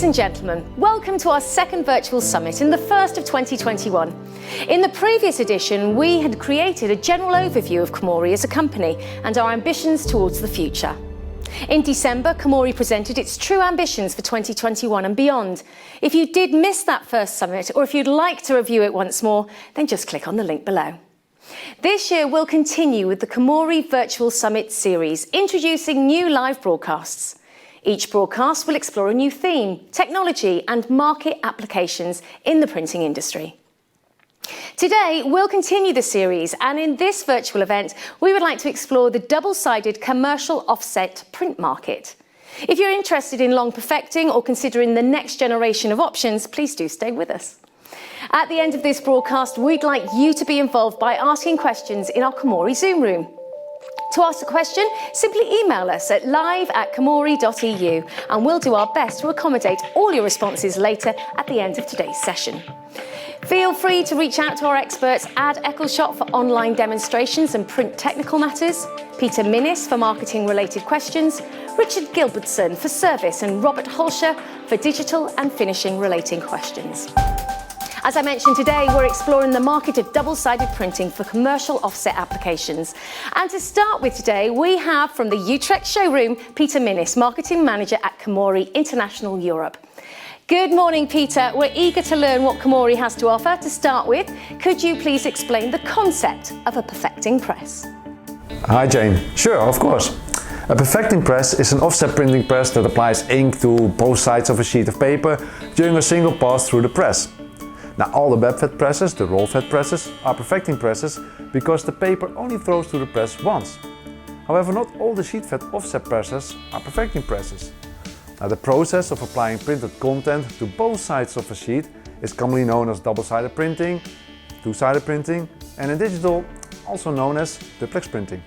and gentlemen, welcome to our second virtual summit and the first of 2021. In the previous edition, we had created a general overview of Komori as a company and our ambitions towards the future. In December, Komori presented its true ambitions for 2021 and beyond. If you did miss that first summit, or if you'd like to review it once more, then just click on the link below. This year, we'll continue with the Komori Virtual Summit series, introducing new live broadcasts. Each broadcast will explore a new theme, technology and market applications in the printing industry. Today, we'll continue the series, and in this virtual event, we would like to explore the double-sided commercial offset print market. If you're interested in long perfecting or considering the next generation of options, please do stay with us. At the end of this broadcast, we'd like you to be involved by asking questions in our Komori Zoom room. To ask a question, simply email us at live@komori.eu and we'll do our best to accommodate all your responses later at the end of today's session. Feel free to reach out to our experts Ad Eccleshot for online demonstrations and print technical matters, Peter Minnis for marketing-related questions, Richard Gilbertson for service and Robert Holscher for digital and finishing-related questions. As I mentioned today, we're exploring the market of double-sided printing for commercial offset applications. And to start with today, we have from the Utrecht showroom, Peter Minnis, Marketing Manager at Komori International Europe. Good morning, Peter. We're eager to learn what Komori has to offer. To start with, could you please explain the concept of a perfecting press? Hi, Jane. Sure, of course. A perfecting press is an offset printing press that applies ink to both sides of a sheet of paper during a single pass through the press. Now, all the web-fed presses, the roll-fed presses, are perfecting presses because the paper only flows through the press once. However, not all the sheet-fed offset presses are perfecting presses. Now, the process of applying printed content to both sides of a sheet is commonly known as double-sided printing, two-sided printing, and in digital, also known as duplex printing.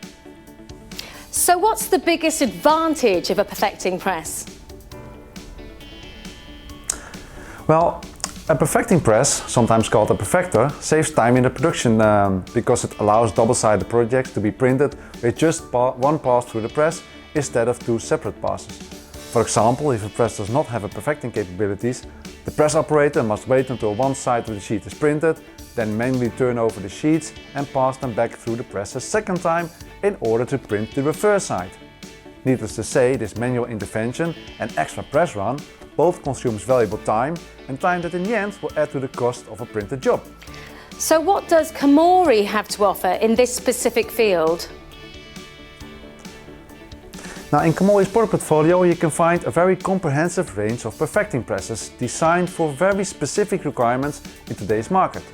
So what's the biggest advantage of a perfecting press? Well, a perfecting press, sometimes called a perfector, saves time in the production because it allows double-sided projects to be printed with just one pass through the press instead of two separate passes. For example, if a press does not have a perfecting capabilities, the press operator must wait until one side of the sheet is printed, then manually turn over the sheets and pass them back through the press a second time in order to print the reverse side. Needless to say, this manual intervention and extra press run both consumes valuable time and time that in the end will add to the cost of a printed job. So what does Komori have to offer in this specific field? Now, in Komori's product portfolio you can find a very comprehensive range of perfecting presses designed for very specific requirements in today's market.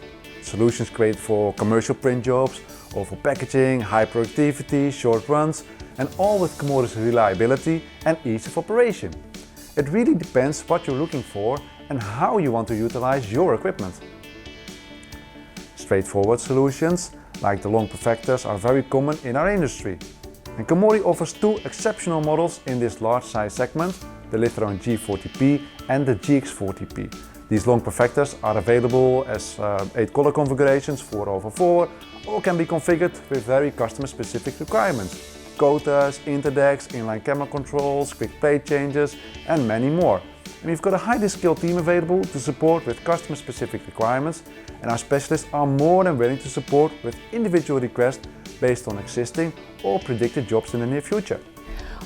Solutions created for commercial print jobs or for packaging, high productivity, short runs, and all with Komori's reliability and ease of operation. It really depends what you're looking for and how you want to utilize your equipment. Straightforward solutions, like the long perfectors, are very common in our industry. And Komori offers two exceptional models in this large size segment, the Lithrone G40P and the GX40P. These long perfectors are available as 8 color configurations, 4/4, or can be configured with very customer specific requirements. Quotas, interdecks, inline camera controls, quick plate changes and many more. And we've got a highly skilled team available to support with customer specific requirements, and our specialists are more than willing to support with individual requests based on existing or predicted jobs in the near future.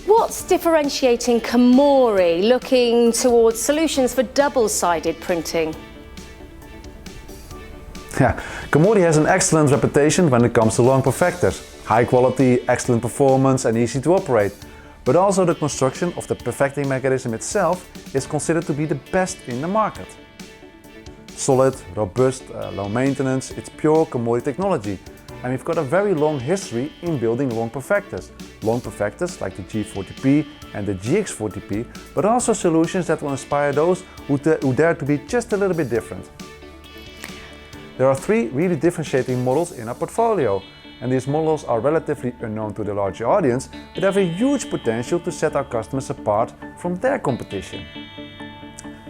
What's differentiating Komori looking towards solutions for double-sided printing? Yeah, Komori has an excellent reputation when it comes to long perfectors. High quality, excellent performance and easy to operate. But also the construction of the perfecting mechanism itself is considered to be the best in the market. Solid, robust, low maintenance, it's pure Komori technology. And we've got a very long history in building long perfectors. Long perfectors like the G40P and the GX40P, but also solutions that will inspire those who dare to be just a little bit different. There are 3 really differentiating models in our portfolio, and these models are relatively unknown to the larger audience, but have a huge potential to set our customers apart from their competition.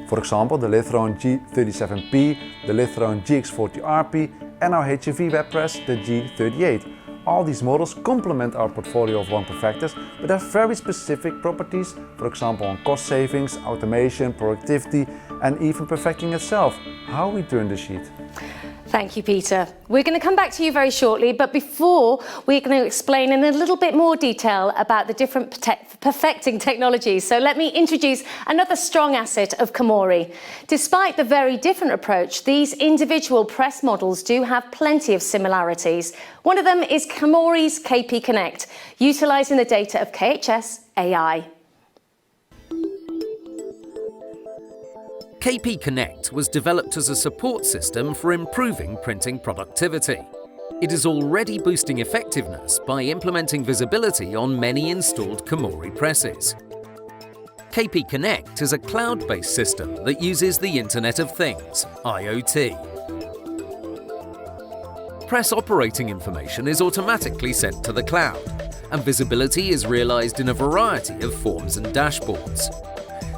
For example, the Lithrone G37P, the Lithrone GX40RP and our HUV web press, the G38, All these models complement our portfolio of long perfectors, but have very specific properties, for example on cost savings, automation, productivity, and even perfecting itself, how we turn the sheet. Thank you, Peter. We're going to come back to you very shortly, but before, we're going to explain in a little bit more detail about the different perfecting technologies. So let me introduce another strong asset of Komori. Despite the very different approach, these individual press models do have plenty of similarities. One of them is Komori's KP Connect, utilising the data of KHS AI. KP Connect was developed as a support system for improving printing productivity. It is already boosting effectiveness by implementing visibility on many installed Komori presses. KP Connect is a cloud-based system that uses the Internet of Things, IoT. Press operating information is automatically sent to the cloud, and visibility is realized in a variety of forms and dashboards.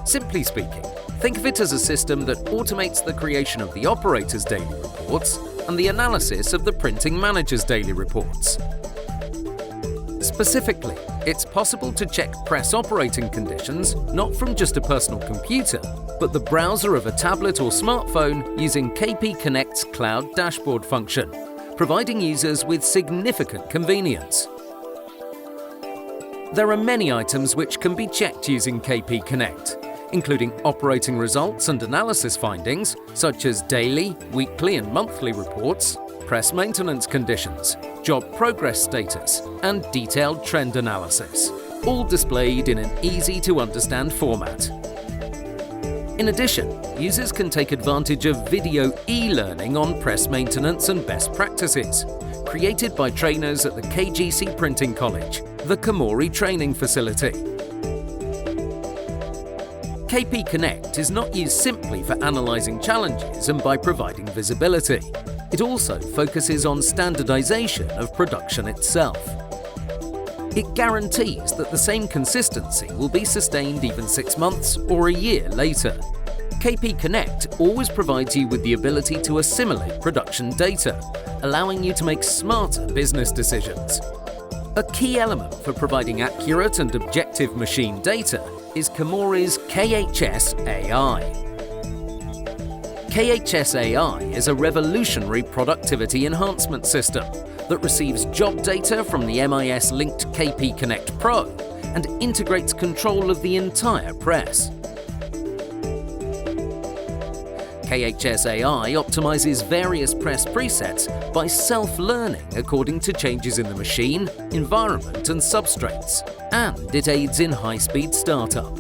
Simply speaking, think of it as a system that automates the creation of the operator's daily reports and the analysis of the printing manager's daily reports. Specifically, it's possible to check press operating conditions not from just a personal computer, but the browser of a tablet or smartphone using KP Connect's Cloud Dashboard function, providing users with significant convenience. There are many items which can be checked using KP Connect, including operating results and analysis findings, such as daily, weekly and monthly reports, press maintenance conditions, job progress status, and detailed trend analysis, all displayed in an easy-to-understand format. In addition, users can take advantage of video e-learning on press maintenance and best practices, created by trainers at the KGC Printing College, the Komori training facility. KP Connect is not used simply for analysing challenges and by providing visibility. It also focuses on standardisation of production itself. It guarantees that the same consistency will be sustained even 6 months or a year later. KP Connect always provides you with the ability to assimilate production data, allowing you to make smarter business decisions. A key element for providing accurate and objective machine data is Komori's KHS AI. KHS AI is a revolutionary productivity enhancement system that receives job data from the MIS-linked KP Connect Pro and integrates control of the entire press. KHS AI optimizes various press presets by self-learning according to changes in the machine, environment and substrates, and it aids in high-speed startup.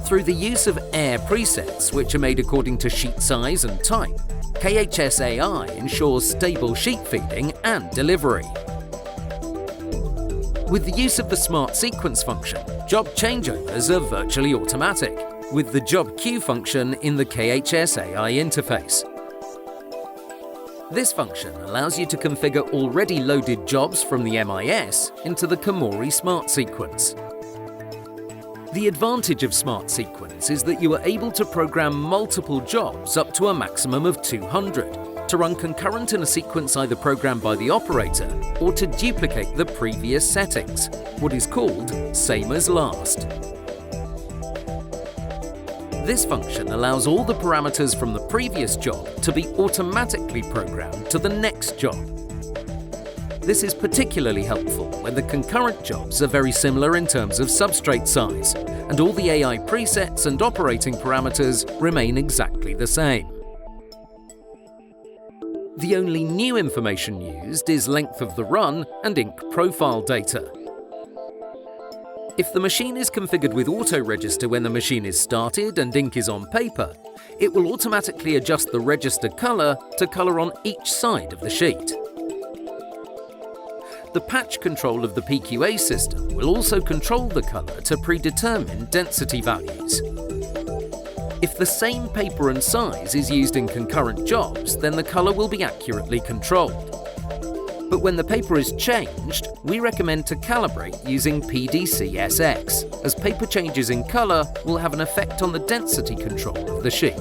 Through the use of air presets, which are made according to sheet size and type, KHS AI ensures stable sheet feeding and delivery. With the use of the Smart Sequence function, job changeovers are virtually automatic, with the Job Queue function in the KHS AI interface. This function allows you to configure already loaded jobs from the MIS into the Komori Smart Sequence. The advantage of Smart Sequence is that you are able to program multiple jobs up to a maximum of 200 to run concurrent in a sequence either programmed by the operator or to duplicate the previous settings, what is called same as last. This function allows all the parameters from the previous job to be automatically programmed to the next job. This is particularly helpful when the concurrent jobs are very similar in terms of substrate size, and all the AI presets and operating parameters remain exactly the same. The only new information used is length of the run and ink profile data. If the machine is configured with auto-register when the machine is started and ink is on paper, it will automatically adjust the register color to color on each side of the sheet. The patch control of the PQA system will also control the color to predetermine density values. If the same paper and size is used in concurrent jobs, then the color will be accurately controlled. But when the paper is changed, we recommend to calibrate using PDC-SX, as paper changes in color will have an effect on the density control of the sheet.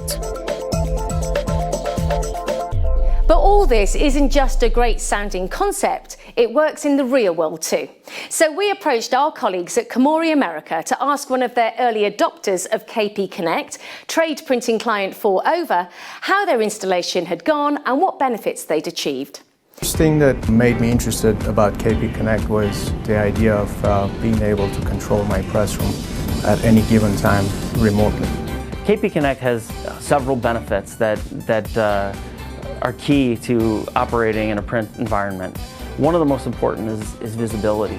But all this isn't just a great sounding concept, it works in the real world too. So we approached our colleagues at Komori America to ask one of their early adopters of KP Connect, trade printing client 4over, how their installation had gone and what benefits they'd achieved. The first thing that made me interested about KP Connect was the idea of being able to control my press room at any given time remotely. KP Connect has several benefits that are key to operating in a print environment. One of the most important is visibility.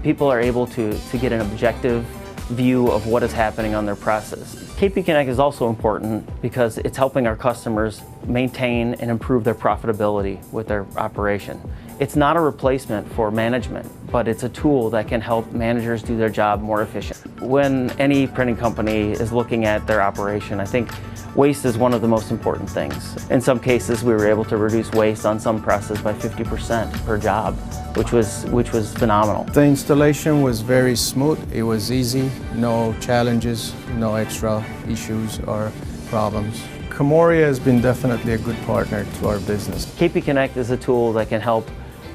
People are able to get an objective view of what is happening on their presses. KP Connect is also important because it's helping our customers maintain and improve their profitability with their operation. It's not a replacement for management, but it's a tool that can help managers do their job more efficient. When any printing company is looking at their operation, I think waste is one of the most important things. In some cases, we were able to reduce waste on some presses by 50% per job, which was phenomenal. The installation was very smooth. It was easy, no challenges, no extra issues or problems. Komori has been definitely a good partner to our business. KP Connect is a tool that can help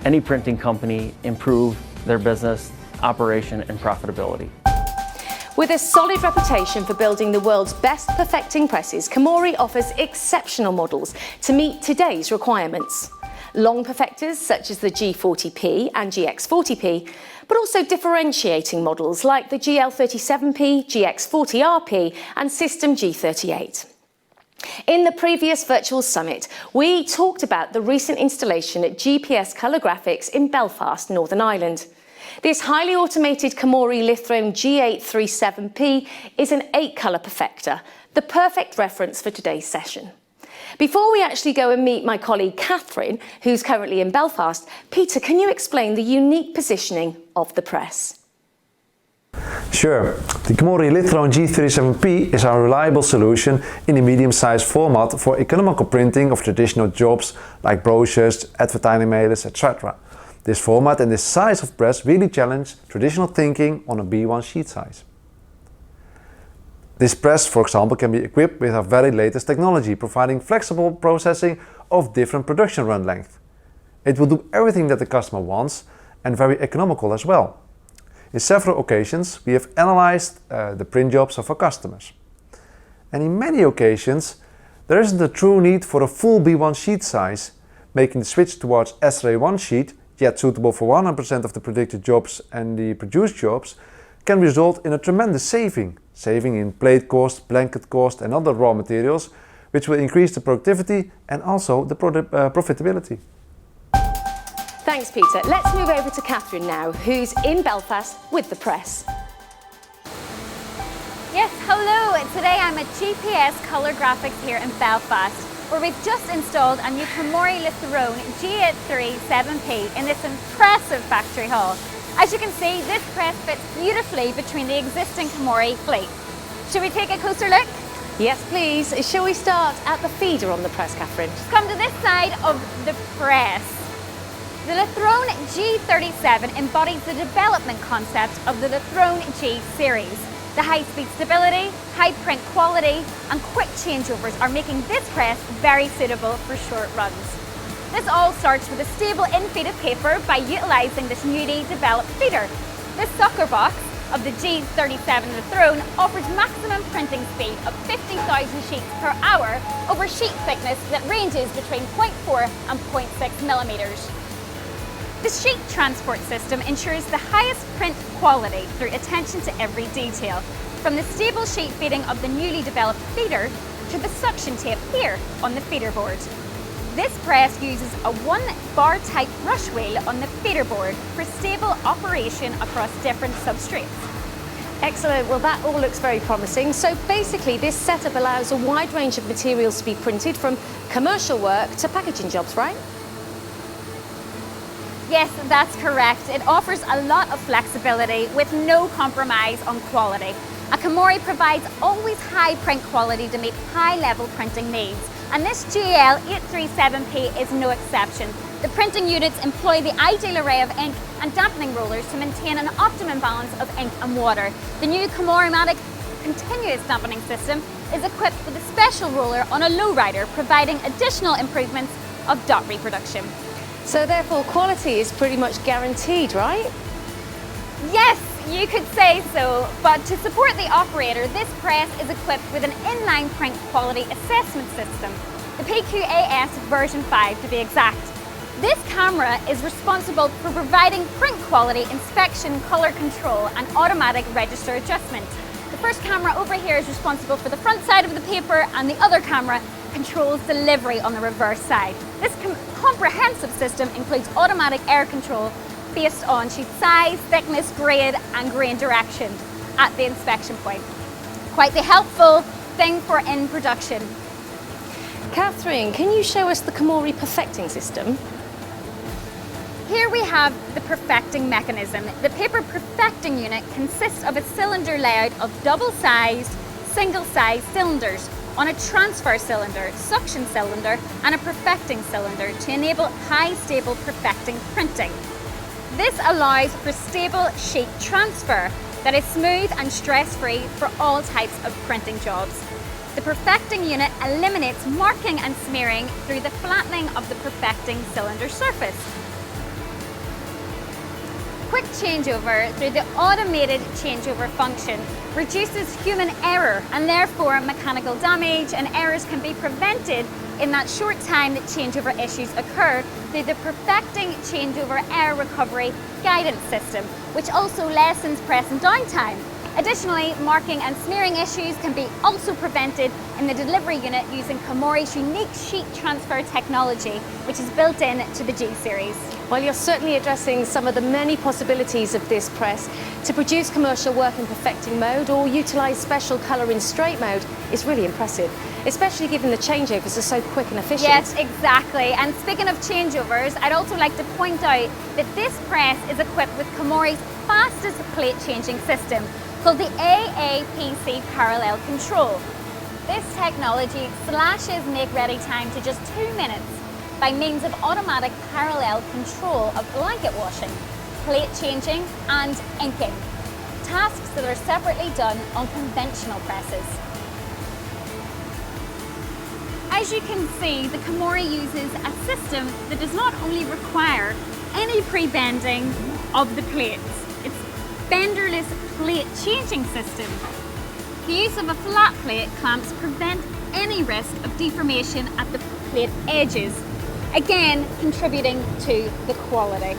any printing company improve their business, operation, and profitability. With a solid reputation for building the world's best perfecting presses, Komori offers exceptional models to meet today's requirements. Long perfectors such as the G40P and GX40P, but also differentiating models like the GL37P, GX40RP and System G38. In the previous virtual summit, we talked about the recent installation at GPS Colour Graphics in Belfast, Northern Ireland. This highly automated Komori Lithrone G837P is an 8-colour perfector, the perfect reference for today's session. Before we actually go and meet my colleague Catherine, who's currently in Belfast, Peter, can you explain the unique positioning of the press? Sure. The Komori Lithrone G37P is our reliable solution in a medium-sized format for economical printing of traditional jobs like brochures, advertising mailers, etc. This format and this size of press really challenge traditional thinking on a B1 sheet size. This press, for example, can be equipped with our very latest technology, providing flexible processing of different production run length. It will do everything that the customer wants and very economical as well. In several occasions, we have analyzed the print jobs of our customers. And in many occasions, there isn't a true need for a full B1 sheet size, making the switch towards SRA1 sheet, yet suitable for 100% of the predicted jobs and the produced jobs, can result in a tremendous saving in plate cost, blanket cost and other raw materials, which will increase the productivity and also the profitability. Thanks, Peter. Let's move over to Catherine now, who's in Belfast with the press. Yes, hello. Today I'm at GPS Colour Graphics here in Belfast, where we've just installed a new Komori Lithrone G837P in this impressive factory hall. As you can see, this press fits beautifully between the existing Komori fleet. Should we take a closer look? Yes, please. Shall we start at the feeder on the press, Catherine? Just come to this side of the press. The Lithrone G37 embodies the development concept of the Lithrone G series. The high-speed stability, high print quality and quick changeovers are making this press very suitable for short runs. This all starts with a stable in-feeded paper by utilising this newly developed feeder. This sucker box of the G37 Lithrone offers maximum printing speed of 50,000 sheets per hour over sheet thickness that ranges between 0.4 and 0.6 millimetres. The sheet transport system ensures the highest print quality through attention to every detail, from the stable sheet feeding of the newly developed feeder to the suction tape here on the feeder board. This press uses a 1-bar type brush wheel on the feeder board for stable operation across different substrates. Excellent. Well, that all looks very promising. So basically, this setup allows a wide range of materials to be printed, from commercial work to packaging jobs, right? Yes, that's correct. It offers a lot of flexibility with no compromise on quality. A Komori provides always high print quality to meet high-level printing needs, and this GL837P is no exception. The printing units employ the ideal array of ink and dampening rollers to maintain an optimum balance of ink and water. The new Komori-matic continuous dampening system is equipped with a special roller on a lowrider, providing additional improvements of dot reproduction. So therefore quality is pretty much guaranteed, right? Yes, you could say so, but to support the operator, this press is equipped with an inline print quality assessment system, the PQAS version 5 to be exact. This camera is responsible for providing print quality inspection, color control and automatic register adjustment. The first camera over here is responsible for the front side of the paper and the other camera controls delivery on the reverse side. This comprehensive system includes automatic air control based on sheet size, thickness, grade and grain direction at the inspection point. Quite the helpful thing for in production. Catherine, can you show us the Komori perfecting system? Here we have the perfecting mechanism. The paper perfecting unit consists of a cylinder layout of double-sized, single-sized cylinders on a transfer cylinder, suction cylinder and a perfecting cylinder to enable high stable perfecting printing. This allows for stable sheet transfer that is smooth and stress-free for all types of printing jobs. The perfecting unit eliminates marking and smearing through the flattening of the perfecting cylinder surface. Quick changeover through the automated changeover function reduces human error and therefore mechanical damage, and errors can be prevented in that short time that changeover issues occur through the perfecting changeover error recovery guidance system, which also lessens press and downtime. Additionally, marking and smearing issues can be also prevented in the delivery unit using Komori's unique sheet transfer technology, which is built in to the G series. Well, you're certainly addressing some of the many possibilities of this press. To produce commercial work in perfecting mode or utilise special colour in straight mode is really impressive, especially given the changeovers are so quick and efficient. Yes, exactly. And speaking of changeovers, I'd also like to point out that this press is equipped with Komori's fastest plate changing system, called the AAPC parallel control. This technology slashes make-ready time to just 2 minutes by means of automatic parallel control of blanket washing, plate changing and inking, tasks that are separately done on conventional presses. As you can see, the Komori uses a system that does not only require any pre-bending of the plates, it's benderless plate changing system. The use of a flat plate clamps prevent any risk of deformation at the plate edges, again contributing to the quality.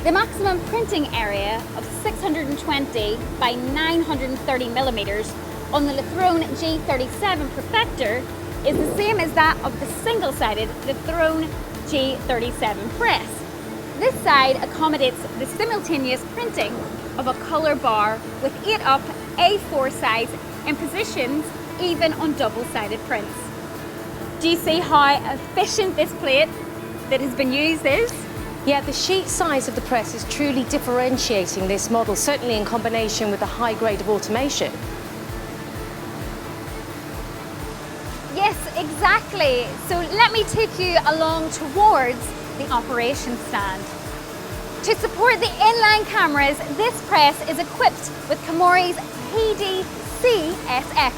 The maximum printing area of 620 by 930 millimeters on the Lathrone G37 Perfector is the same as that of the single-sided Lathrone G37 press. This side accommodates the simultaneous printing of a colour bar with 8-up A4 size impositions even on double-sided prints. Do you see how efficient this plate that has been used is? Yeah, the sheet size of the press is truly differentiating this model, certainly in combination with the high grade of automation. Yes, exactly. So let me take you along towards the operation stand. To support the inline cameras, this press is equipped with Komori's PDC-SX.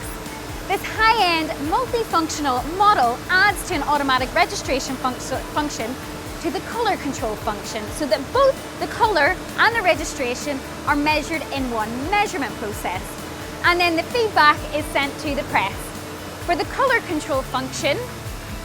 This high-end multifunctional model adds to an automatic registration function to the color control function, so that both the color and the registration are measured in one measurement process. And then the feedback is sent to the press. For the color control function,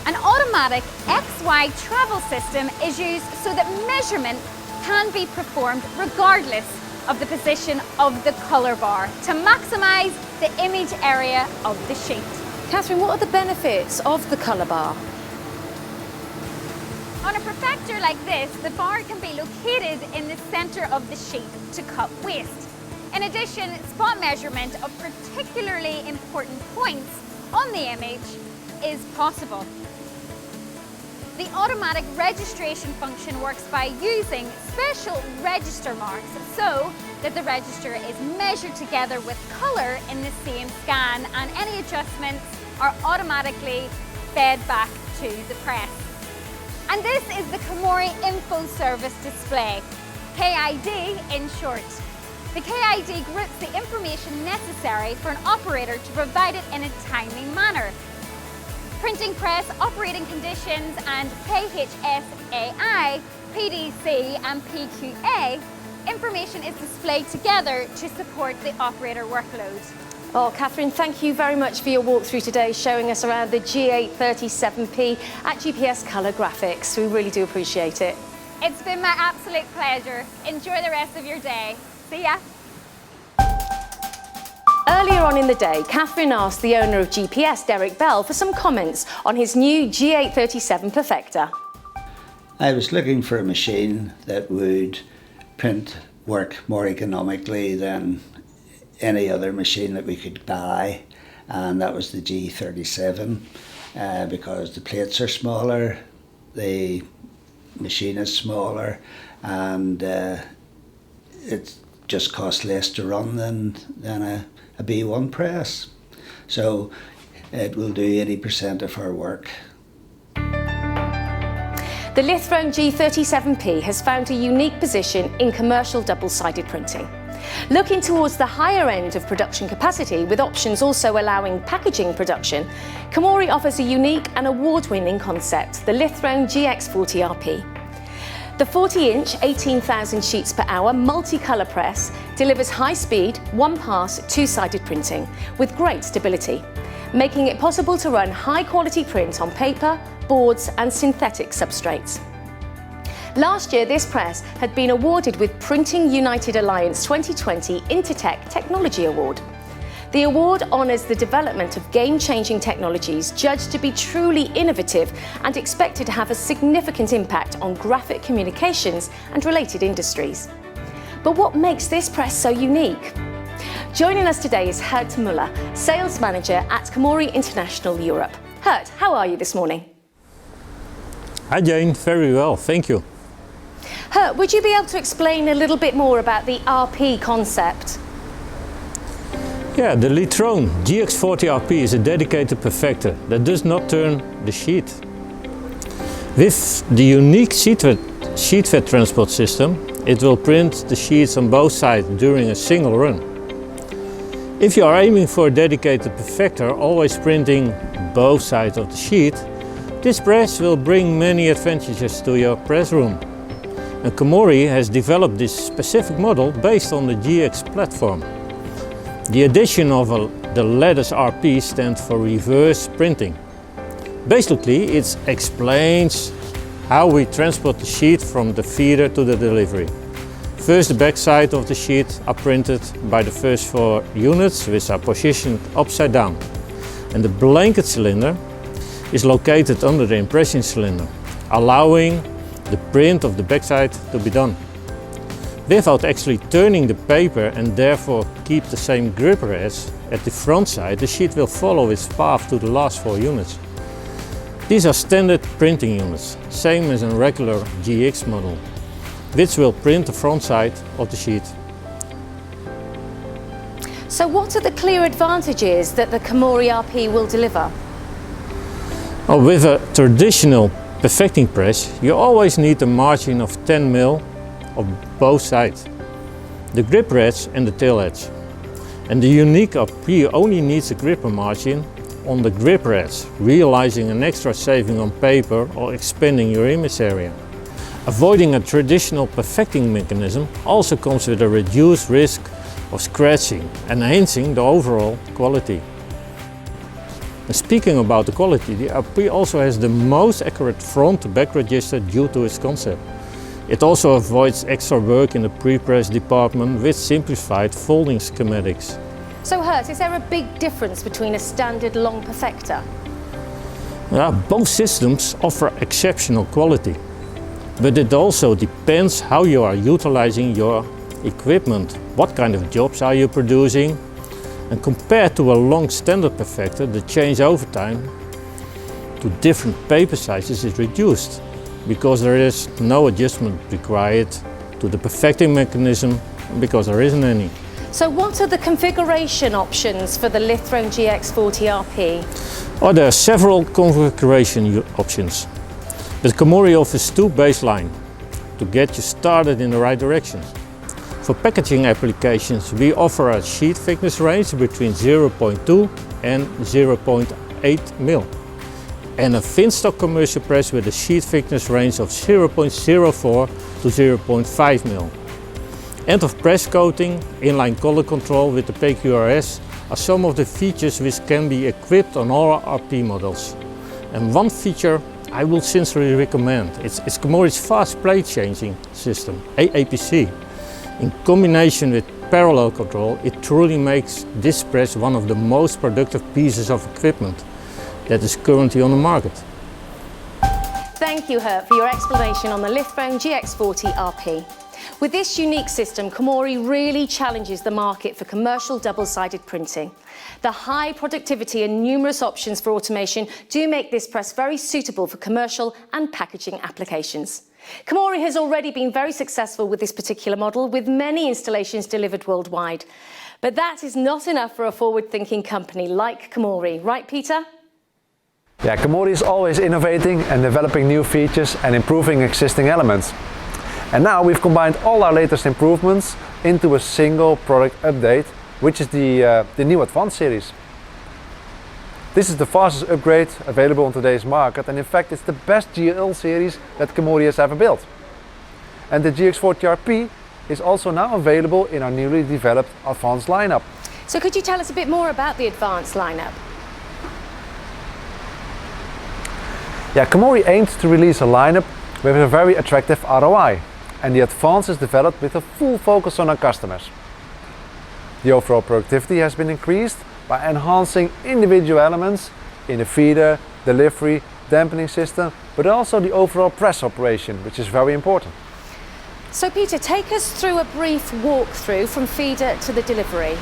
an automatic XY travel system is used so that measurement can be performed regardless of the position of the colour bar to maximise the image area of the sheet. Catherine, what are the benefits of the colour bar? On a perfector like this, the bar can be located in the centre of the sheet to cut waste. In addition, spot measurement of particularly important points on the image is possible. The automatic registration function works by using special register marks so that the register is measured together with colour in the same scan, and any adjustments are automatically fed back to the press. And this is the Komori Info Service display, KID in short. The KID groups the information necessary for an operator to provide it in a timely manner. printing press operating conditions and KHSAI, PDC and PQA, information is displayed together to support the operator workload. Oh, Catherine, thank you very much for your walkthrough today, showing us around the G837P at GPS Colour Graphics. We really do appreciate it. It's been my absolute pleasure. Enjoy the rest of your day. See ya. Earlier on in the day, Catherine asked the owner of GPS, Derek Bell, for some comments on his new G837 Perfecta. I was looking for a machine that would print work more economically than any other machine that we could buy, and that was the G37 because the plates are smaller, the machine is smaller, and it just costs less to run than a B1 press. So it will do 80% of our work. The Lithrone G37P has found a unique position in commercial double-sided printing. Looking towards the higher end of production capacity, with options also allowing packaging production, Komori offers a unique and award-winning concept, the Lithrone GX40RP. The 40-inch, 18,000 sheets per hour multicolour press delivers high-speed, one-pass, two-sided printing with great stability, making it possible to run high-quality print on paper, boards and synthetic substrates. Last year, this press had been awarded with Printing United Alliance 2020 Intertech Technology Award. The award honours the development of game-changing technologies judged to be truly innovative and expected to have a significant impact on graphic communications and related industries. But what makes this press so unique? Joining us today is Gert Muller, Sales Manager at Komori International Europe. Gert, how are you this morning? Hi Jane, very well, thank you. Gert, would you be able to explain a little bit more about the RP concept? Yeah, the Lithrone GX40RP is a dedicated perfector that does not turn the sheet. With the unique sheet fed transport system, it will print the sheets on both sides during a single run. If you are aiming for a dedicated perfector, always printing both sides of the sheet, this press will bring many advantages to your press room. And Komori has developed this specific model based on the GX platform. The addition of the letters RP stands for reverse printing. Basically, it explains how we transport the sheet from the feeder to the delivery. First, the back side of the sheet are printed by the first 4 units, which are positioned upside down. And the blanket cylinder is located under the impression cylinder, allowing the print of the backside to be done. Without actually turning the paper and therefore keep the same gripper edge at the front side, the sheet will follow its path to the last 4 units. These are standard printing units, same as a regular GX model, which will print the front side of the sheet. So what are the clear advantages that the Komori RP will deliver? Well, with a traditional perfecting press, you always need a margin of 10 mm of both sides, the gripper edge and the tail edge. And the unique RP only needs a gripper margin on the gripper edge, realizing an extra saving on paper or expanding your image area. Avoiding a traditional perfecting mechanism also comes with a reduced risk of scratching, enhancing the overall quality. And speaking about the quality, the RP also has the most accurate front-to-back register due to its concept. It also avoids extra work in the pre-press department with simplified folding schematics. So Gert, is there a big difference between a standard long perfector? Both systems offer exceptional quality, but it also depends how you are utilizing your equipment. What kind of jobs are you producing? And compared to a long standard perfector, the change over time to different paper sizes is reduced, because there is no adjustment required to the perfecting mechanism, because there isn't any. So what are the configuration options for the Lithrone GX40RP? Oh, there are several configuration options, but Komori offers 2 baseline to get you started in the right direction. For packaging applications, we offer a sheet thickness range between 0.2 and 0.8 mm. and a Finstock commercial press with a sheet thickness range of 0.04 to 0.5 mm. End of press coating, inline color control with the PQRS are some of the features which can be equipped on all RP models. And one feature I will sincerely recommend, it's Komori's fast plate changing system, APC. In combination with parallel control, it truly makes this press one of the most productive pieces of equipment that is currently on the market. Thank you, Herb, for your explanation on the Lithrone GX40 RP. With this unique system, Komori really challenges the market for commercial double-sided printing. The high productivity and numerous options for automation do make this press very suitable for commercial and packaging applications. Komori has already been very successful with this particular model, with many installations delivered worldwide. But that is not enough for a forward-thinking company like Komori, right, Peter? Yeah, Komori is always innovating and developing new features and improving existing elements. And now we've combined all our latest improvements into a single product update, which is the new Advanced series. This is the fastest upgrade available on today's market, and in fact it's the best GL series that Komori has ever built. And the GX40 RP is also now available in our newly developed Advanced lineup. So could you tell us a bit more about the Advanced lineup? Yeah, Komori aims to release a lineup with a very attractive ROI, and the Advanced is developed with a full focus on our customers. The overall productivity has been increased by enhancing individual elements in the feeder, delivery, dampening system, but also the overall press operation, which is very important. So Peter, take us through a brief walkthrough from feeder to the delivery.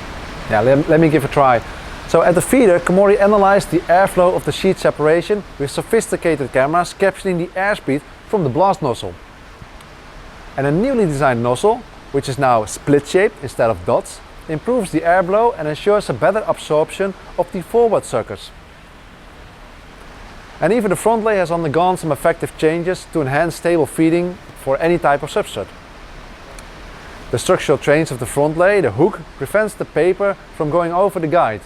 Yeah, let me give a try. So at the feeder, Komori analyzed the airflow of the sheet separation with sophisticated cameras capturing the airspeed from the blast nozzle. And a newly designed nozzle, which is now split-shaped instead of dots, improves the airflow and ensures a better absorption of the forward suckers. And even the front lay has undergone some effective changes to enhance stable feeding for any type of substrate. The structural change of the front lay, the hook, prevents the paper from going over the guide,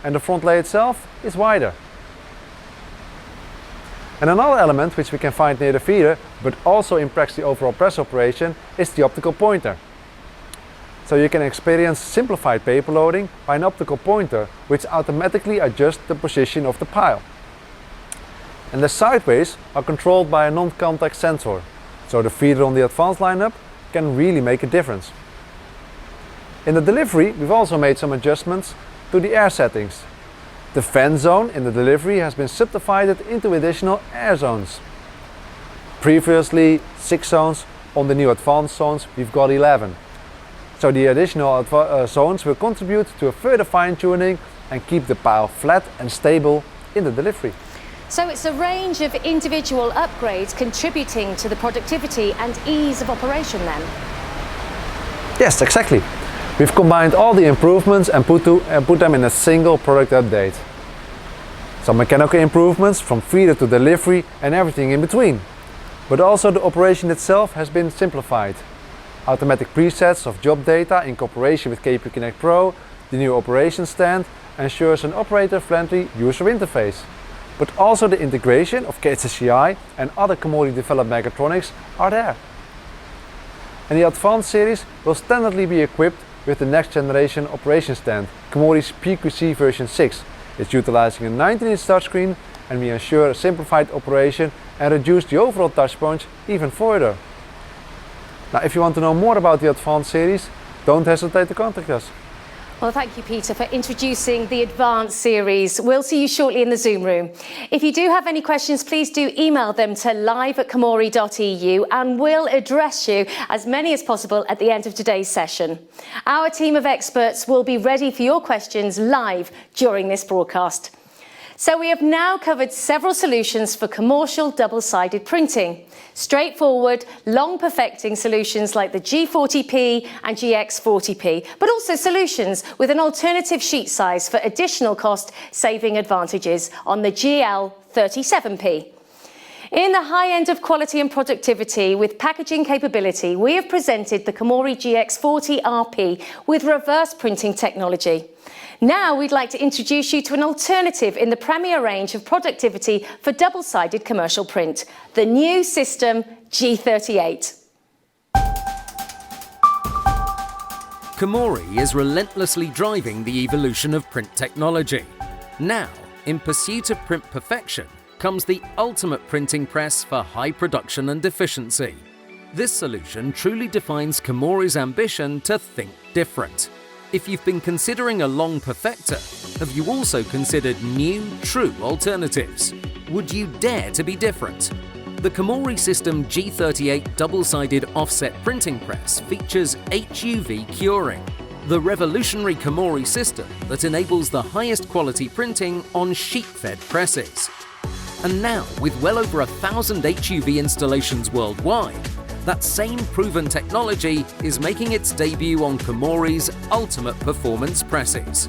and the front lay itself is wider. And another element which we can find near the feeder, but also impacts the overall press operation, is the optical pointer. So you can experience simplified paper loading by an optical pointer, which automatically adjusts the position of the pile. And the sideways are controlled by a non-contact sensor, so the feeder on the Advanced lineup can really make a difference. In the delivery, we've also made some adjustments to the air settings. The fan zone in the delivery has been subdivided into additional air zones. Previously 6 zones, on the new Advanced zones we've got 11. So the additional zones will contribute to a further fine-tuning and keep the pile flat and stable in the delivery. So it's a range of individual upgrades contributing to the productivity and ease of operation then? Yes, exactly. We've combined all the improvements and put them in a single product update. Some mechanical improvements from feeder to delivery and everything in between. But also the operation itself has been simplified. Automatic presets of job data in cooperation with KP Connect Pro, the new operation stand ensures an operator-friendly user interface. But also the integration of KHSCI and other Komori developed mechatronics are there. And the Advanced series will standardly be equipped with the next generation operation stand, Komori's PQC version 6. It's utilizing a 19-inch touchscreen, and we ensure a simplified operation and reduce the overall touch points even further. Now, if you want to know more about the Advanced series, don't hesitate to contact us. Well, thank you, Peter, for introducing the Advanced series. We'll see you shortly in the Zoom room. If you do have any questions, please do email them to live@komori.eu and we'll address you as many as possible at the end of today's session. Our team of experts will be ready for your questions live during this broadcast. So we have now covered several solutions for commercial double-sided printing. Straightforward, long-perfecting solutions like the G40P and GX40P, but also solutions with an alternative sheet size for additional cost-saving advantages on the GL37P. In the high end of quality and productivity with packaging capability, we have presented the Komori GX40 RP with reverse printing technology. Now we'd like to introduce you to an alternative in the premier range of productivity for double-sided commercial print, the new system G38. Komori is relentlessly driving the evolution of print technology. Now, in pursuit of print perfection, comes the ultimate printing press for high production and efficiency. This solution truly defines Komori's ambition to think different. If you've been considering a long perfector, have you also considered new, true alternatives? Would you dare to be different? The Komori System G38 double-sided offset printing press features HUV curing, the revolutionary Komori system that enables the highest quality printing on sheet-fed presses. And now, with well over 1,000 HUV installations worldwide, that same proven technology is making its debut on Komori's ultimate performance presses.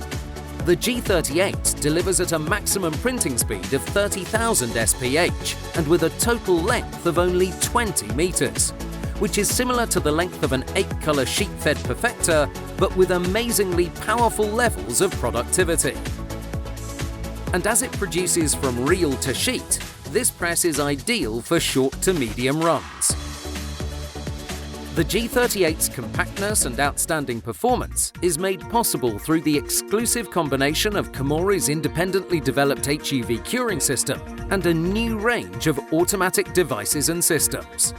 The G38 delivers at a maximum printing speed of 30,000 SPH and with a total length of only 20 meters, which is similar to the length of an 8-color sheet-fed perfector, but with amazingly powerful levels of productivity. And as it produces from reel to sheet, this press is ideal for short to medium runs. The G38's compactness and outstanding performance is made possible through the exclusive combination of Komori's independently developed HUV curing system and a new range of automatic devices and systems.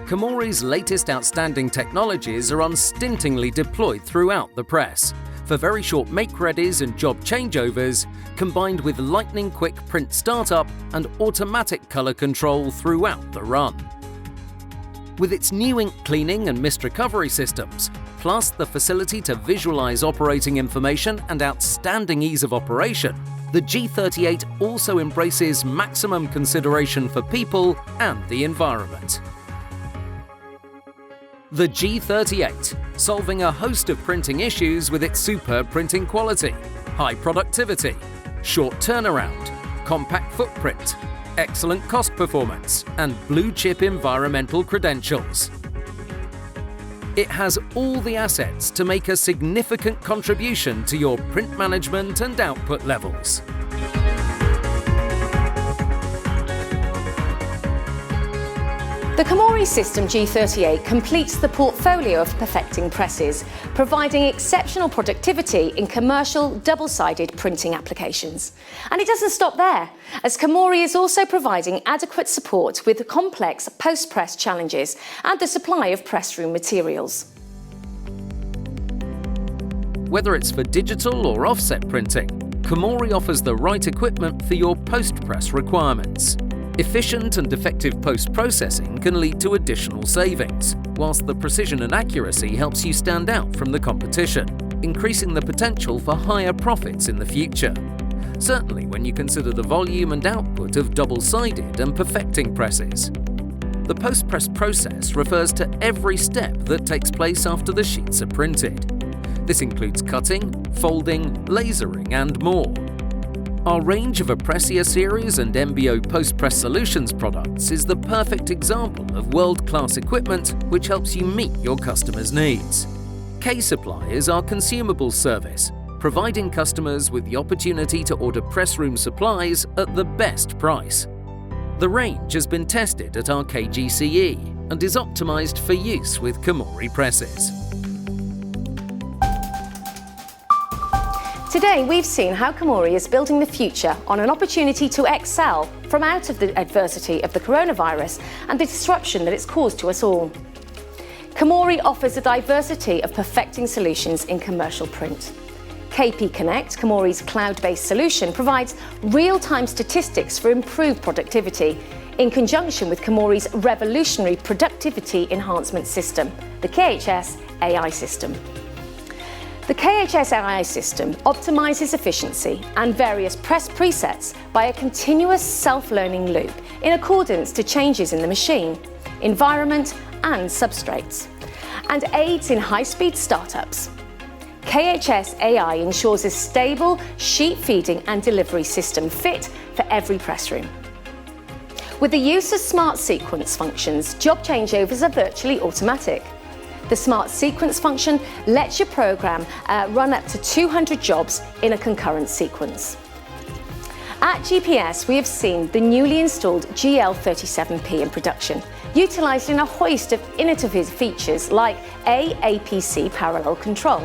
Komori's latest outstanding technologies are unstintingly deployed throughout the press, for very short make-readies and job changeovers, combined with lightning-quick print startup and automatic color control throughout the run. With its new ink cleaning and mist recovery systems, plus the facility to visualize operating information and outstanding ease of operation, the G38 also embraces maximum consideration for people and the environment. The G38, solving a host of printing issues with its superb printing quality, high productivity, short turnaround, compact footprint, excellent cost performance, and blue-chip environmental credentials. It has all the assets to make a significant contribution to your print management and output levels. The Komori System G38 completes the portfolio of perfecting presses, providing exceptional productivity in commercial double-sided printing applications. And it doesn't stop there, as Komori is also providing adequate support with complex post-press challenges and the supply of press room materials. Whether it's for digital or offset printing, Komori offers the right equipment for your post-press requirements. Efficient and effective post-processing can lead to additional savings, whilst the precision and accuracy helps you stand out from the competition, increasing the potential for higher profits in the future. Certainly when you consider the volume and output of double-sided and perfecting presses. The post-press process refers to every step that takes place after the sheets are printed. This includes cutting, folding, lasering, and more. Our range of Aprecia series and MBO post-press solutions products is the perfect example of world-class equipment which helps you meet your customers' needs. K-Supply is our consumables service, providing customers with the opportunity to order press room supplies at the best price. The range has been tested at our KGCE and is optimized for use with Komori presses. Today, we've seen how Komori is building the future on an opportunity to excel from out of the adversity of the coronavirus and the disruption that it's caused to us all. Komori offers a diversity of perfecting solutions in commercial print. KP Connect, Komori's cloud-based solution, provides real-time statistics for improved productivity in conjunction with Komori's revolutionary productivity enhancement system, the KHS AI system. The KHS AI system optimizes efficiency and various press presets by a continuous self-learning loop in accordance to changes in the machine, environment, and substrates, and aids in high-speed startups. KHS AI ensures a stable sheet feeding and delivery system fit for every press room. With the use of smart sequence functions, job changeovers are virtually automatic. The smart sequence function lets your program run up to 200 jobs in a concurrent sequence. At GPS, we have seen the newly installed GL37P in production, utilising a host of innovative features like APC parallel control.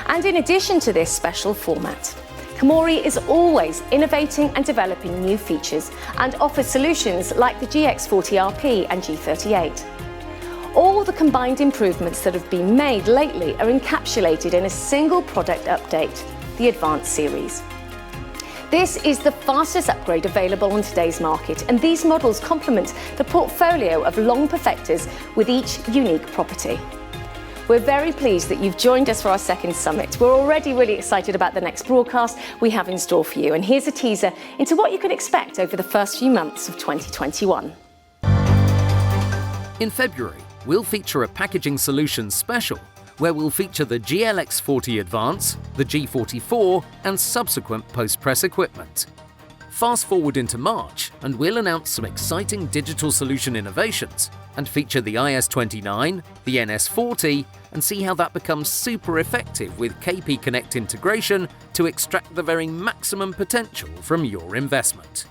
And in addition to this special format, Komori is always innovating and developing new features and offers solutions like the GX40RP and G38. All the combined improvements that have been made lately are encapsulated in a single product update, the Advanced series. This is the fastest upgrade available on today's market, and these models complement the portfolio of long perfectors with each unique property. We're very pleased that you've joined us for our second summit. We're already really excited about the next broadcast we have in store for you, and here's a teaser into what you can expect over the first few months of 2021. In February, we'll feature a packaging solutions special where we'll feature the GLX40 Advance, the G44 and subsequent post-press equipment. Fast forward into March and we'll announce some exciting digital solution innovations and feature the IS29, the NS40 and see how that becomes super effective with KP Connect integration to extract the very maximum potential from your investment.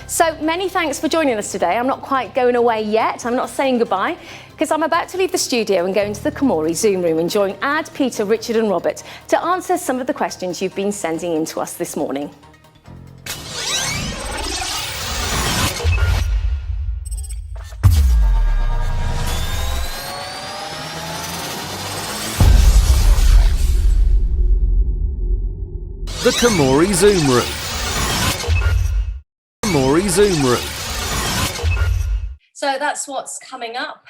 So many thanks for joining us today. I'm not quite going away yet. I'm not saying goodbye because I'm about to leave the studio and go into the Komori Zoom room and join Ad, Peter, Richard and Robert to answer some of the questions you've been sending in to us this morning. The Komori Zoom room. Komori Zoom room. So that's what's coming up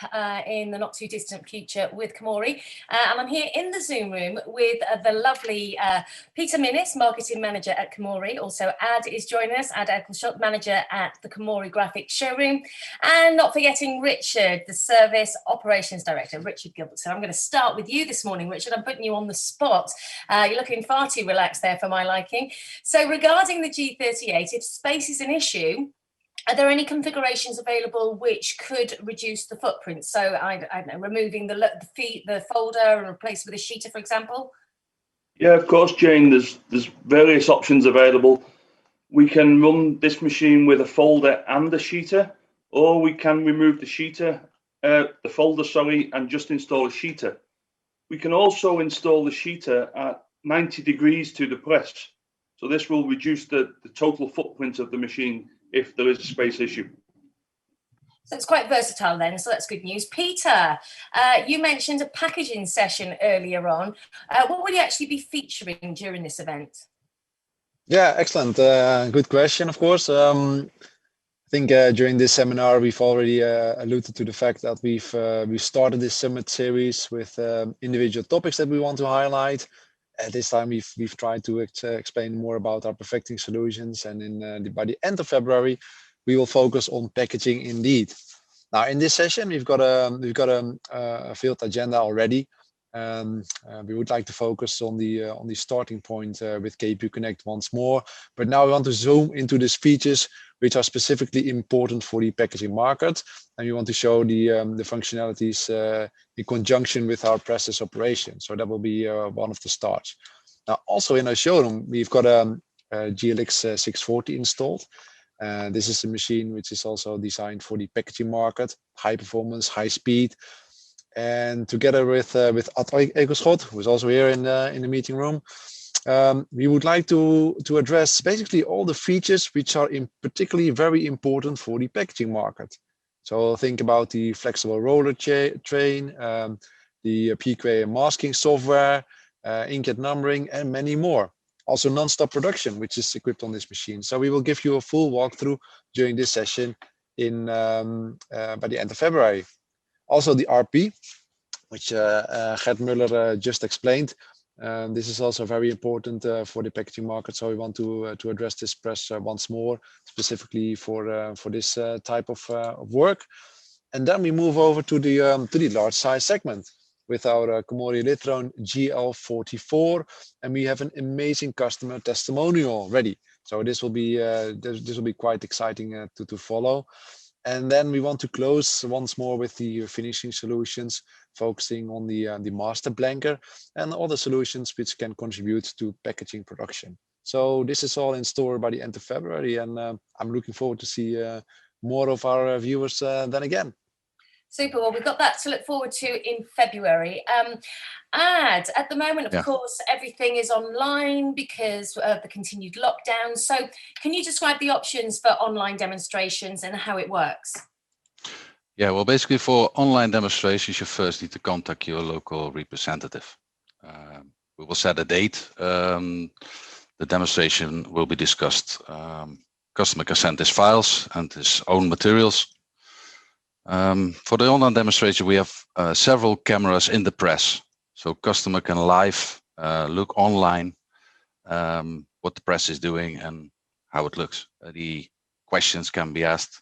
in the not too distant future with Komori. And I'm here in the Zoom room with the lovely Peter Minnis, Marketing Manager at Komori. Also, Ad is joining us, Ad Eccleshott, Manager at the Komori Graphics Showroom. And not forgetting Richard, the Service Operations Director, Richard Gilbert. So I'm going to start with you this morning, Richard. I'm putting you on the spot. You're looking far too relaxed there for my liking. So regarding the G38, if space is an issue, are there any configurations available which could reduce the footprint? So I don't know, removing the folder and replace with a sheeter, for example? Yeah, of course, Jane. There's various options available. We can run this machine with a folder and a sheeter, or we can remove the folder, and just install a sheeter. We can also install the sheeter at 90 degrees to the press. So this will reduce the total footprint of the machine if there is a space issue. So it's quite versatile then, so that's good news. Peter, you mentioned a packaging session earlier on. What will you actually be featuring during this event? Yeah, excellent. Good question, of course. I think during this seminar, we've already alluded to the fact that we've started this summit series with individual topics that we want to highlight. At this time, we've tried to explain more about our perfecting solutions, and by the end of February, we will focus on packaging indeed. Now, in this session, we've got a field agenda already. We would like to focus on the starting point with KP Connect once more, but now we want to zoom into these features which are specifically important for the packaging market, and we want to show the functionalities in conjunction with our process operation. So that will be one of the starts. Now, also in our showroom, we've got a GLX 640 installed. This is a machine which is also designed for the packaging market, high performance, high speed. And together with Ad Eccleshott, who is also here in the meeting room, we would like to address basically all the features which are particularly very important for the packaging market. So think about the flexible roller train, the PQA masking software, inkjet numbering, and many more. Also non-stop production, which is equipped on this machine. So we will give you a full walkthrough during this session by the end of February. Also the RP, which Gert Muller just explained. This is also very important for the packaging market. So we want to address this press once more, specifically for this type of work. And then we move over to the large size segment with our Komori Litron GL44, and we have an amazing customer testimonial ready So this will be this will be quite exciting to follow. And then we want to close once more with the finishing solutions, focusing on the master blanker and other solutions which can contribute to packaging production. So this is all in store by the end of February, and I'm looking forward to see more of our viewers then again. Super. Well, we've got that to look forward to in February. At the moment, of course, everything is online because of the continued lockdown. So can you describe the options for online demonstrations and how it works? Yeah, well, basically for online demonstrations, you first need to contact your local representative. We will set a date. The demonstration will be discussed. Customer can send his files and his own materials. For the online demonstration, we have several cameras in the press. So customer can live look online what the press is doing and how it looks. The questions can be asked.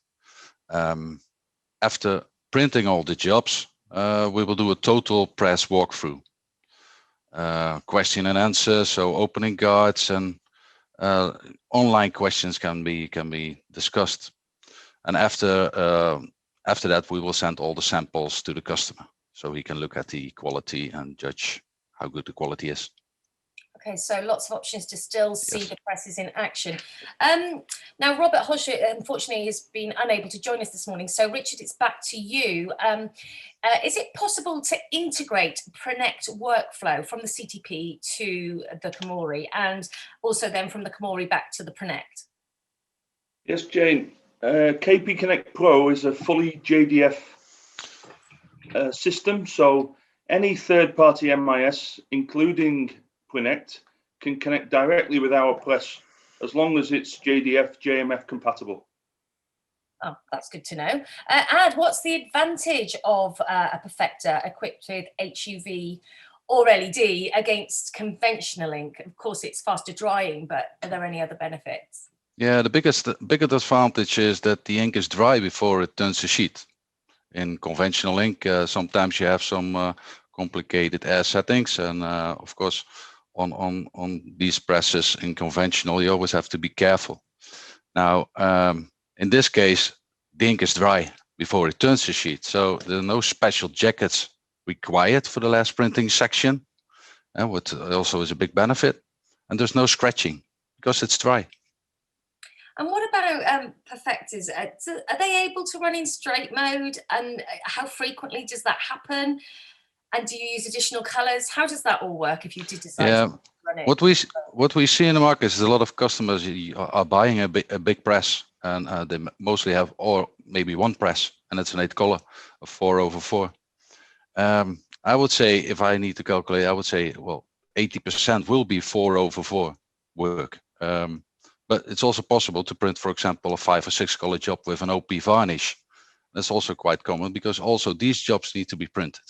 After printing all the jobs, we will do a total press walkthrough. Question and answer, so opening guides and online questions can be discussed. And after that, we will send all the samples to the customer so he can look at the quality and judge how good the quality is. Okay, so lots of options to still see the presses in action. Now, Robert Hosch, unfortunately, has been unable to join us this morning. So, Richard, it's back to you. Is it possible to integrate Pronect workflow from the CTP to the Komori and also then from the Komori back to the Pronect? Yes, Jane. KP Connect Pro is a fully JDF system. So any third-party MIS, including Pronect, can connect directly with our press as long as it's JDF, JMF compatible. Oh, that's good to know. Ad, what's the advantage of a perfector equipped with HUV or LED against conventional ink? Of course, it's faster drying, but are there any other benefits? Yeah, the biggest advantage is that the ink is dry before it turns to sheet. In conventional ink, sometimes you have some complicated air settings, and of course, on these presses in conventional, you always have to be careful. Now, in this case, the ink is dry before it turns to sheet, so there are no special jackets required for the last printing section, what also is a big benefit. And there's no scratching because it's dry. And what about perfectors? Are they able to run in straight mode? And how frequently does that happen? And do you use additional colors? How does that all work if you did decide to run it? What we see in the market is a lot of customers are buying a big press, and they mostly have or maybe one press, and it's an 8-color, a 4/4. I would say, if I need to calculate, I would say, well, 80% will be 4/4 work. But it's also possible to print, for example, a 5 or 6 color job with an OP varnish. That's also quite common because also these jobs need to be printed.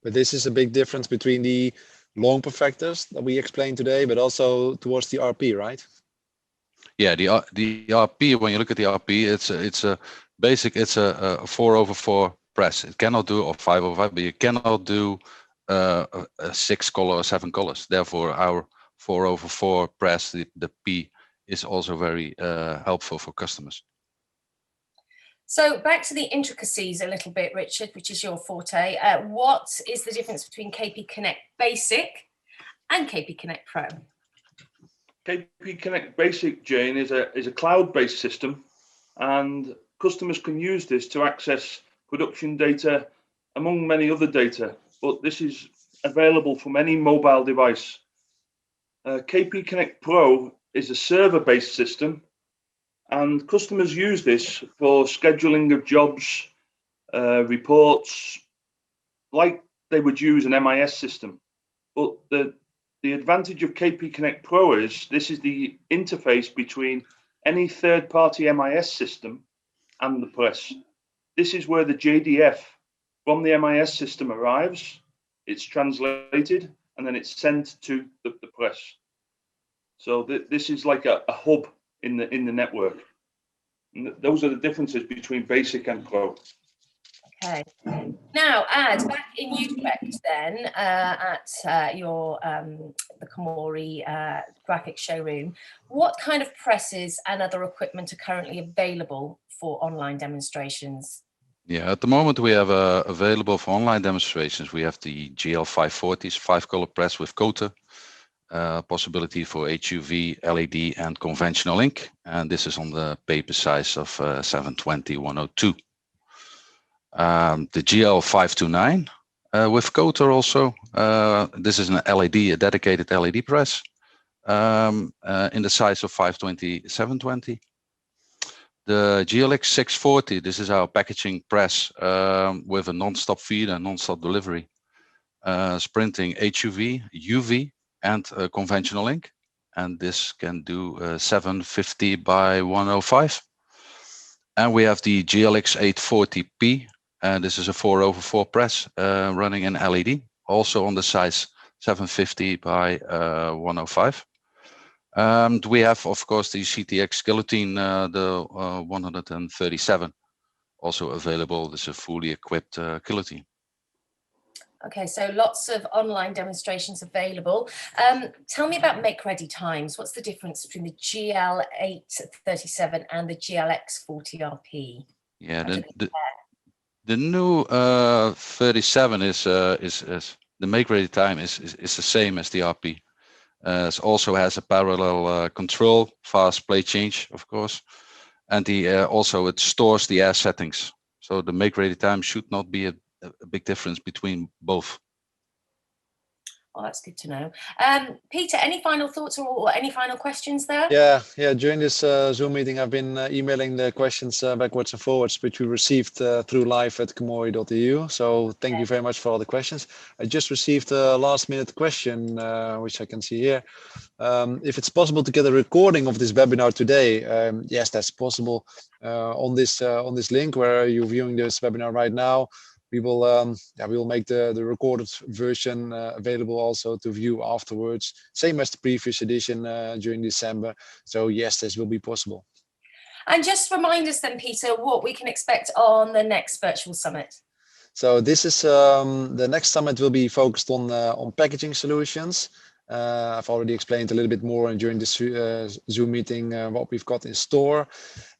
But this is a big difference between the long perfectors that we explained today, but also towards the RP, right? Yeah, the RP, when you look at the RP, it's a 4/4 press. It cannot do, or 5/5, but you cannot do a 6 color or 7 colors. Therefore, our 4/4 press, the P, is also very helpful for customers. So back to the intricacies a little bit, Richard, which is your forte. What is the difference between KP Connect Basic and KP Connect Pro? KP Connect Basic, Jane, is a cloud-based system, and customers can use this to access production data, among many other data, but this is available from any mobile device. KP Connect Pro is a server-based system, and customers use this for scheduling of jobs, reports, like they would use an MIS system. But the advantage of KP Connect Pro is this is the interface between any third-party MIS system and the press. This is where the JDF from the MIS system arrives, it's translated, and then it's sent to the press. So this is like a hub in the network. And those are the differences between Basic and Pro. Okay. Now, Ad, back in Utrecht then, at your the Komori graphic showroom, what kind of presses and other equipment are currently available for online demonstrations? Yeah, at the moment we have available for online demonstrations. We have the GL540s, 5-color press with coater, possibility for HUV, LED, and conventional ink. And this is on the paper size of 720-102. The GL529 with coater also. This is an LED, a dedicated LED press in the size of 520-720. The GLX 640, this is our packaging press with a non-stop feed and non-stop delivery. Sprinting HUV, UV, and conventional ink. And this can do 750 by 105. And we have the GLX 840P. This is a 4/4 press running in LED, also on the size 750 by 105. We have, of course, the CTX guillotine, the 137, also available. This is a fully equipped guillotine. Okay, so lots of online demonstrations available. Tell me about make-ready times. What's the difference between the GL837 and the GLX 40RP? Yeah, the new 37 is the make-ready time is the same as the RP. It also has a parallel control, fast play change, of course, and also it stores the air settings. So the make-ready time should not be a big difference between both. Oh, that's good to know. Peter, any final thoughts or any final questions there? Yeah. During this Zoom meeting, I've been emailing the questions backwards and forwards, which we received through live@komori.eu. So thank you very much for all the questions. I just received a last-minute question, which I can see here. If it's possible to get a recording of this webinar today, yes, that's possible. On this link where you're viewing this webinar right now, we will make the recorded version available also to view afterwards, same as the previous edition during December. So yes, this will be possible. And just remind us then, Peter, what we can expect on the next virtual summit. So this is the next summit will be focused on packaging solutions. I've already explained a little bit more during this Zoom meeting what we've got in store.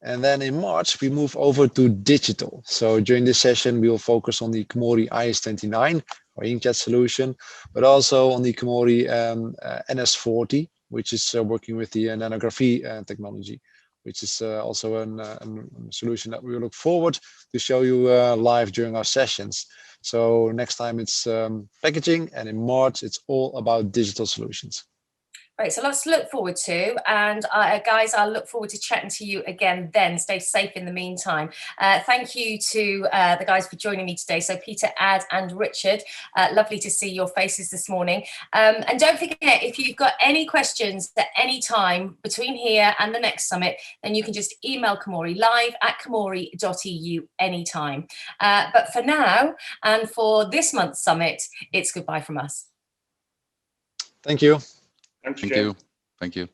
And then in March, we move over to digital. So during this session, we will focus on the Komori IS29 or inkjet solution, but also on the Komori NS40, which is working with the nanography technology, which is also a solution that we look forward to show you live during our sessions. So next time it's packaging, and in March it's all about digital solutions. Right, so lots to look forward to, and guys, I'll look forward to chatting to you again then. Stay safe in the meantime. Thank you to the guys for joining me today. So Peter, Ad and Richard, lovely to see your faces this morning. And don't forget, if you've got any questions at any time between here and the next summit, then you can just email Komori live@komori.eu anytime. But for now, and for this month's summit, it's goodbye from us. Thank you. Thanks, Thank Jane. you. Thank you.